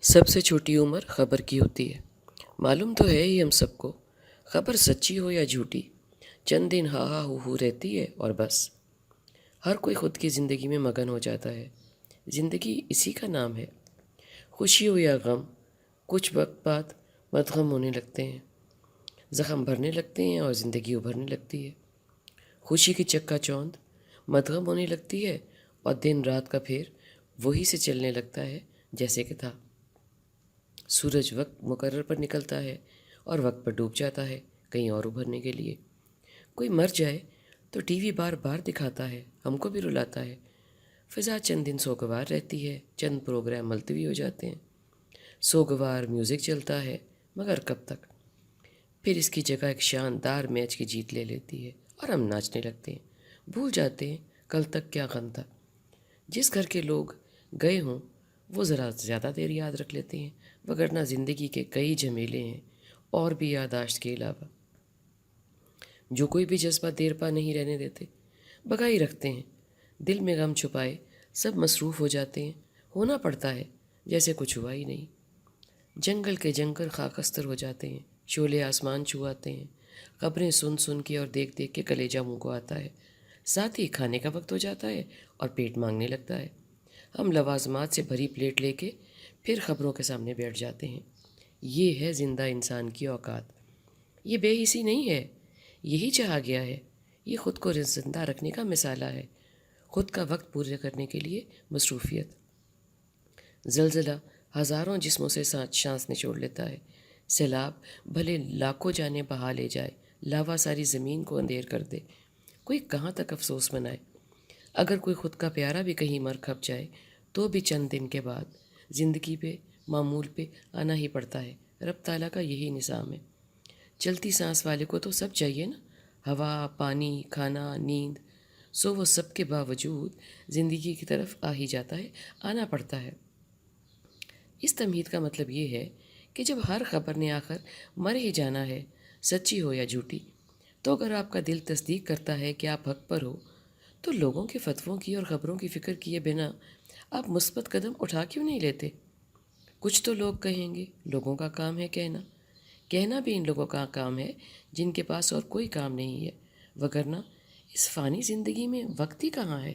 سب سے چھوٹی عمر خبر کی ہوتی ہے۔ معلوم تو ہے ہی ہم سب کو، خبر سچی ہو یا جھوٹی، چند دن ہا ہا ہو رہتی ہے اور بس۔ ہر کوئی خود کی زندگی میں مگن ہو جاتا ہے۔ زندگی اسی کا نام ہے۔ خوشی ہو یا غم، کچھ وقت بعد مدغم ہونے لگتے ہیں، زخم بھرنے لگتے ہیں اور زندگی ابھرنے لگتی ہے۔ خوشی کی چکا چوند مدغم ہونے لگتی ہے اور دن رات کا پھیر وہی سے چلنے لگتا ہے جیسے کہ تھا۔ سورج وقت مقرر پر نکلتا ہے اور وقت پر ڈوب جاتا ہے کہیں اور ابھرنے کے لیے۔ کوئی مر جائے تو ٹی وی بار بار دکھاتا ہے، ہم کو بھی رلاتا ہے۔ فضا چند دن سوگوار رہتی ہے، چند پروگرام ملتوی ہو جاتے ہیں۔ سوگوار میوزک چلتا ہے، مگر کب تک؟ پھر اس کی جگہ ایک شاندار میچ کی جیت لے لیتی ہے اور ہم ناچنے لگتے ہیں، بھول جاتے ہیں کل تک کیا غم تھا۔ جس گھر کے لوگ گئے ہوں وہ ذرا زیادہ دیر یاد رکھ لیتے ہیں، وگرنہ زندگی کے کئی جھمیلے ہیں اور بھی یاداشت کے علاوہ، جو کوئی بھی جذبہ دیر پا نہیں رہنے دیتے، بگائی رکھتے ہیں۔ دل میں غم چھپائے سب مصروف ہو جاتے ہیں، ہونا پڑتا ہے جیسے کچھ ہوا ہی نہیں۔ جنگل کے جنگل خاکستر ہو جاتے ہیں، شعلے آسمان چھو آتے ہیں، خبریں سن سن کے اور دیکھ دیکھ کے کلیجہ منہ کو آتا ہے۔ ساتھ ہی کھانے کا وقت ہو جاتا ہے اور پیٹ مانگنے لگتا ہے۔ ہم لوازمات سے بھری پلیٹ لے کے پھر خبروں کے سامنے بیٹھ جاتے ہیں۔ یہ ہے زندہ انسان کی اوقات۔ یہ بے حسی نہیں ہے، یہی چاہا گیا ہے۔ یہ خود کو زندہ رکھنے کا مثالہ ہے، خود کا وقت پورے کرنے کے لیے مصروفیت۔ زلزلہ ہزاروں جسموں سے سانس نچوڑ لیتا ہے۔ سیلاب بھلے لاکھوں جانیں بہا لے جائے، لاوا ساری زمین کو اندھیر کر دے، کوئی کہاں تک افسوس منائے؟ اگر کوئی خود کا پیارا بھی کہیں مر کھپ جائے تو بھی چند دن کے بعد زندگی پہ، معمول پہ آنا ہی پڑتا ہے۔ رب تعالیٰ کا یہی نظام ہے۔ چلتی سانس والے کو تو سب چاہیے نا، ہوا، پانی، کھانا، نیند، سو وہ سب کے باوجود زندگی کی طرف آ ہی جاتا ہے، آنا پڑتا ہے۔ اس تمہید کا مطلب یہ ہے کہ جب ہر خبر نے آخر مر ہی جانا ہے، سچی ہو یا جھوٹی، تو اگر آپ کا دل تصدیق کرتا ہے کہ آپ حق پر ہو، تو لوگوں کے فتووں کی اور خبروں کی فکر کیے بنا آپ مثبت قدم اٹھا کیوں نہیں لیتے؟ کچھ تو لوگ کہیں گے، لوگوں کا کام ہے کہنا۔ کہنا بھی ان لوگوں کا کام ہے جن کے پاس اور کوئی کام نہیں ہے، وگرنہ اس فانی زندگی میں وقت ہی کہاں ہے؟